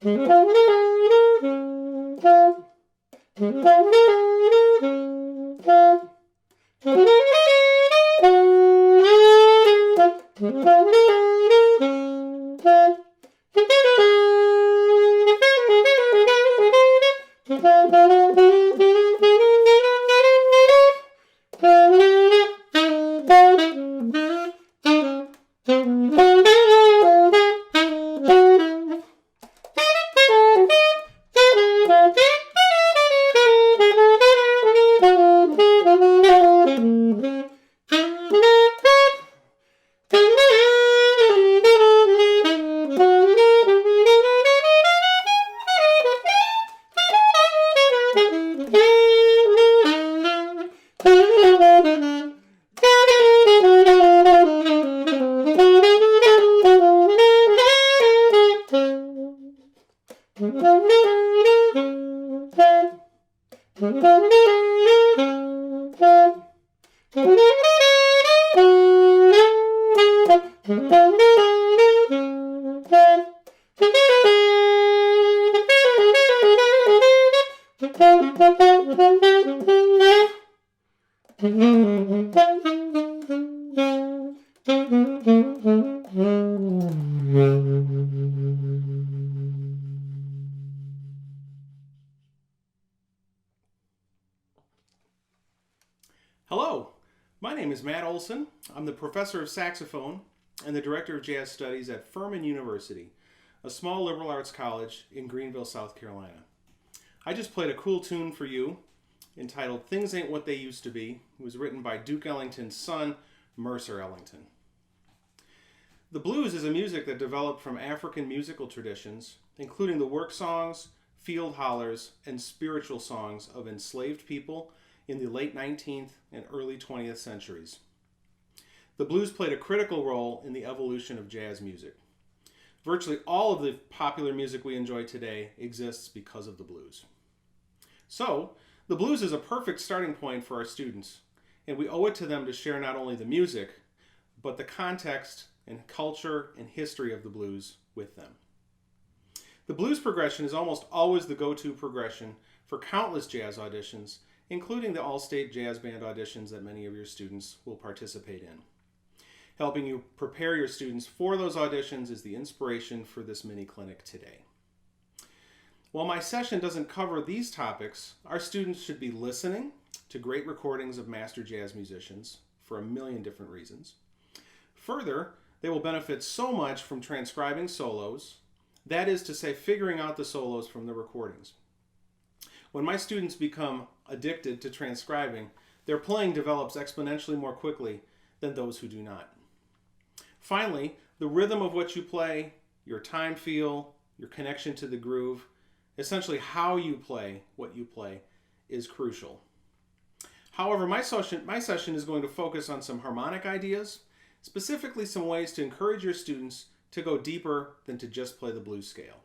Hello, my name is Matt Olsen. I'm the professor of saxophone and the director of jazz studies at Furman University, a small liberal arts college in Greenville, South Carolina. I just played a cool tune for you entitled Things Ain't What They Used to Be. It was written by Duke Ellington's son, Mercer Ellington. The blues is a music that developed from African musical traditions, including the work songs, field hollers, and spiritual songs of enslaved people in the late 19th and early 20th centuries. The blues played a critical role in the evolution of jazz music. Virtually all of the popular music we enjoy today exists because of the blues. So, the blues is a perfect starting point for our students, and we owe it to them to share not only the music, but the context and culture and history of the blues with them. The blues progression is almost always the go-to progression for countless jazz auditions, including the all-state jazz band auditions that many of your students will participate in. Helping you prepare your students for those auditions is the inspiration for this mini clinic today. While my session doesn't cover these topics, our students should be listening to great recordings of master jazz musicians for a million different reasons. Further, they will benefit so much from transcribing solos, that is to say, figuring out the solos from the recordings. When my students become addicted to transcribing, their playing develops exponentially more quickly than those who do not. Finally, the rhythm of what you play, your time feel, your connection to the groove, essentially how you play what you play, is crucial. However, my session is going to focus on some harmonic ideas, specifically some ways to encourage your students to go deeper than to just play the blues scale.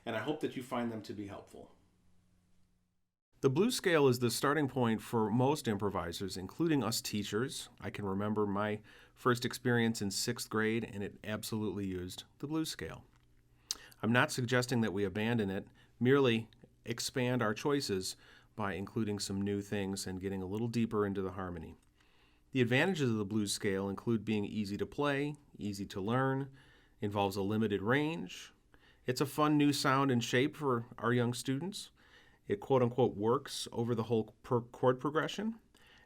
And I hope that you find them to be helpful. The blues scale is the starting point for most improvisers, including us teachers. I can remember my first experience in 6th grade, and it absolutely used the blues scale. I'm not suggesting that we abandon it, merely expand our choices by including some new things and getting a little deeper into the harmony. The advantages of the blues scale include being easy to play, easy to learn, involves a limited range. It's a fun new sound and shape for our young students. It quote-unquote works over the whole chord progression,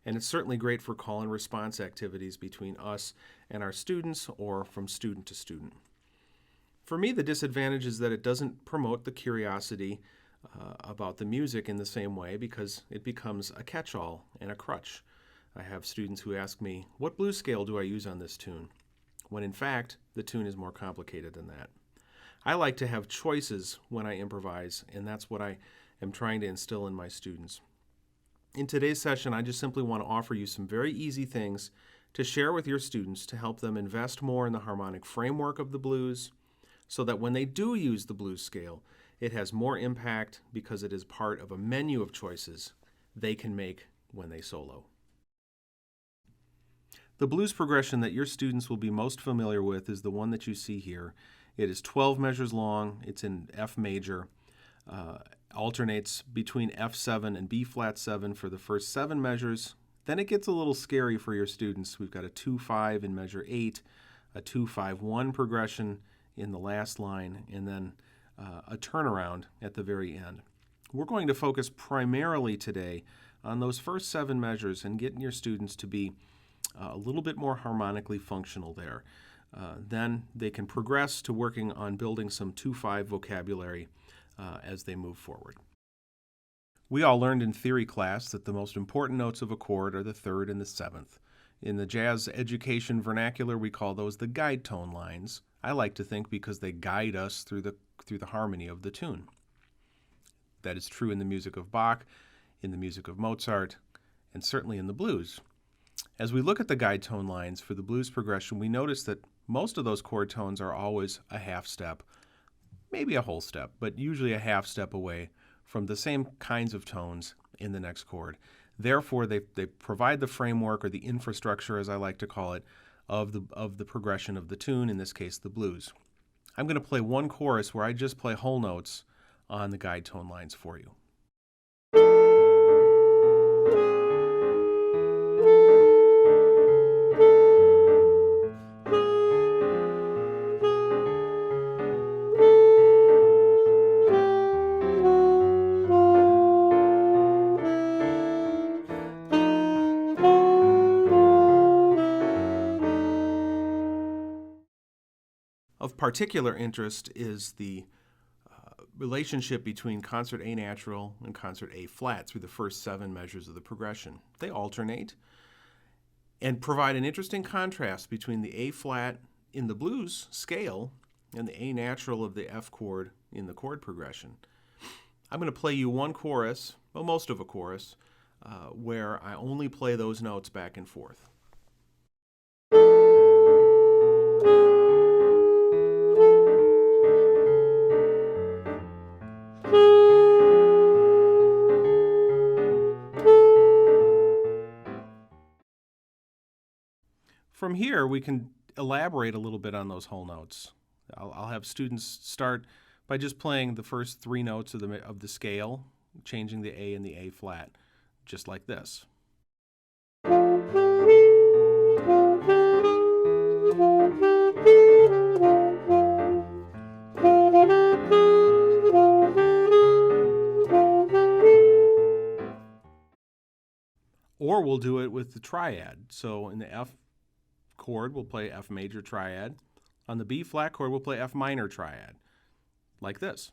and it's certainly great for call and response activities between us and our students or from student to student. For me, the disadvantage is that it doesn't promote the curiosity about the music in the same way because it becomes a catch-all and a crutch. I have students who ask me, what blues scale do I use on this tune? When in fact, the tune is more complicated than that. I like to have choices when I improvise, and that's what I am trying to instill in my students. In today's session, I just simply want to offer you some very easy things to share with your students to help them invest more in the harmonic framework of the blues so that when they do use the blues scale, it has more impact because it is part of a menu of choices they can make when they solo. The blues progression that your students will be most familiar with is the one that you see here It is 12 measures long. It's in F major. Alternates between F7 and B flat 7 for the first 7 measures. Then it gets a little scary for your students. We've got a 2-5 in measure 8, a 2-5-1 progression in the last line, and then a turnaround at the very end. We're going to focus primarily today on those first 7 measures and getting your students to be a little bit more harmonically functional there. Then they can progress to working on building some 2-5 vocabulary as they move forward. We all learned in theory class that the most important notes of a chord are the 3rd and the 7th. In the jazz education vernacular, we call those the guide tone lines. I like to think because they guide us through the harmony of the tune. That is true in the music of Bach, in the music of Mozart, and certainly in the blues. As we look at the guide tone lines for the blues progression, we notice that most of those chord tones are always a half step, maybe a whole step, but usually a half step away from the same kinds of tones in the next chord. Therefore, they provide the framework, or the infrastructure, as I like to call it, of the progression of the tune, in this case the blues. I'm going to play one chorus where I just play whole notes on the guide tone lines for you. Of particular interest is the relationship between concert A natural and concert A flat through the first 7 measures of the progression. They alternate and provide an interesting contrast between the A flat in the blues scale and the A natural of the F chord in the chord progression. I'm going to play you one chorus, well, most of a chorus, where I only play those notes back and forth. From here, we can elaborate a little bit on those whole notes. I'll have students start by just playing the first 3 notes of the scale, changing the A and the A flat, just like this. Or we'll do it with the triad. So in the F chord, we'll play F major triad. On the B flat chord, we'll play F minor triad, like this.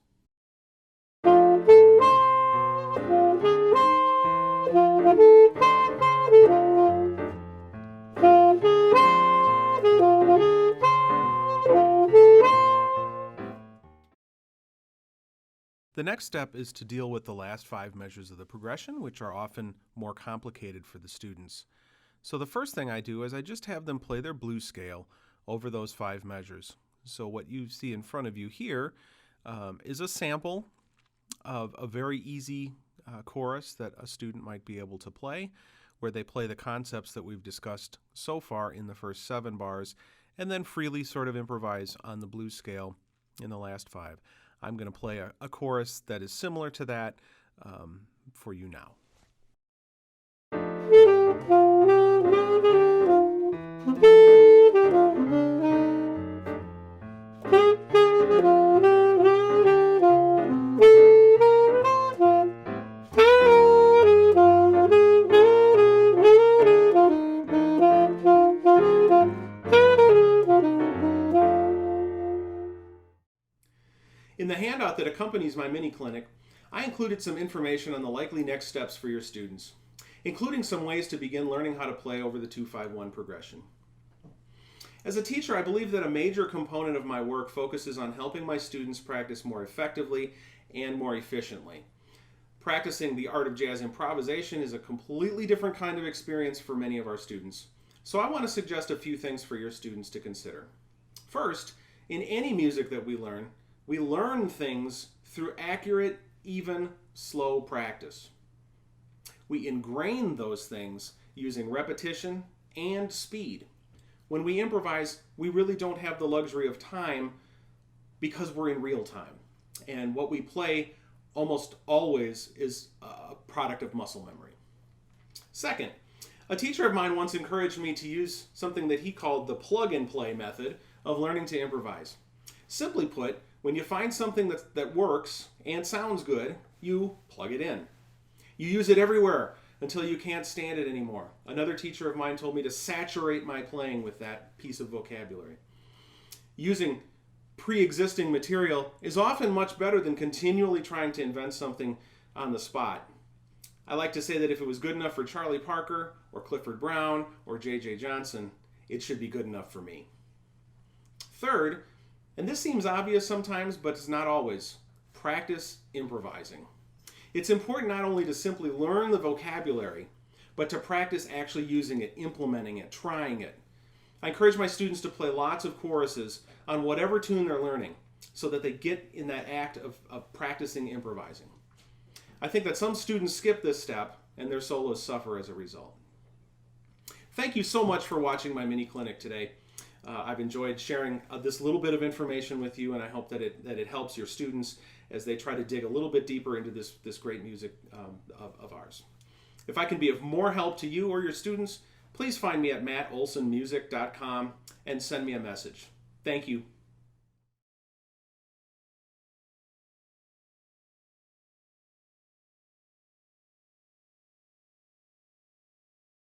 The next step is to deal with the last 5 measures of the progression, which are often more complicated for the students. So the first thing I do is I just have them play their blues scale over those 5 measures. So what you see in front of you here is a sample of a very easy chorus that a student might be able to play, where they play the concepts that we've discussed so far in the first 7 bars, and then freely sort of improvise on the blues scale in the last 5. I'm going to play a chorus that is similar to that for you now. In the handout that accompanies my mini clinic, I included some information on the likely next steps for your students, including some ways to begin learning how to play over the 2-5-1 progression. As a teacher, I believe that a major component of my work focuses on helping my students practice more effectively and more efficiently. Practicing the art of jazz improvisation is a completely different kind of experience for many of our students, so I want to suggest a few things for your students to consider. First, in any music that we learn things through accurate, even, slow practice. We ingrain those things using repetition and speed. When we improvise, we really don't have the luxury of time because we're in real time. And what we play almost always is a product of muscle memory. Second, a teacher of mine once encouraged me to use something that he called the plug-and-play method of learning to improvise. Simply put, when you find something that works and sounds good, you plug it in. You use it everywhere until you can't stand it anymore. Another teacher of mine told me to saturate my playing with that piece of vocabulary. Using pre-existing material is often much better than continually trying to invent something on the spot. I like to say that if it was good enough for Charlie Parker or Clifford Brown or J.J. Johnson, it should be good enough for me. Third, and this seems obvious sometimes, but it's not always, practice improvising. It's important not only to simply learn the vocabulary, but to practice actually using it, implementing it, trying it. I encourage my students to play lots of choruses on whatever tune they're learning so that they get in that act of practicing improvising. I think that some students skip this step and their solos suffer as a result. Thank you so much for watching my mini clinic today. I've enjoyed sharing this little bit of information with you, and I hope that it helps your students as they try to dig a little bit deeper into this great music of ours. If I can be of more help to you or your students, please find me at mattolsenmusic.com and send me a message. Thank you.